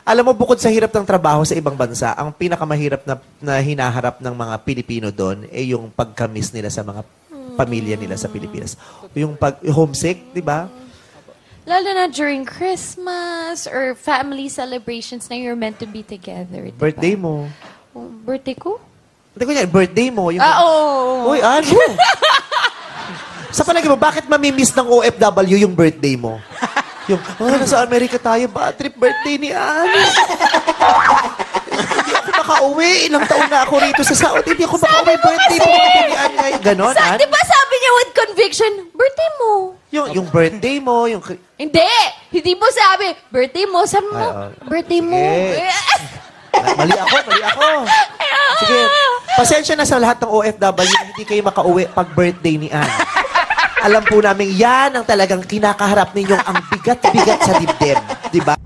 Alam mo, bukod sa hirap ng trabaho sa ibang bansa, ang pinakamahirap na hinaharap ng mga Pilipino doon ay yung pagka-miss nila sa mga pamilya nila sa Pilipinas. Yung homesick, di ba? Lalo na during Christmas or family celebrations na you're meant to be together. Diba? Birthday mo. Oh, birthday ko? Hindi ko yan, birthday mo. Yung, Oo. Uy, ano? Sa palagi mo, bakit mamimiss ng OFW yung birthday mo? Yung, nasa Amerika tayo, bad trip birthday ni Anne. Hindi ako makauwi. Ilang taon na ako rito sa Saudi. Hindi ako makauwi. Birthday mo ni Anne ngayon. Ganon, Anne? Di ba sabi niya with conviction, birthday mo? Yung birthday mo, yung... Hindi! Hindi mo sabi, birthday mo. Sabi mo, Ay, birthday mo. Sige. Mali ako. Sige, pasensya na sa lahat ng OFW, hindi kayo makauwi pag birthday ni Anne. Alam po namin, yan ang talagang kinakaharap ninyong ang bigat-bigat sa dibdib. Di ba?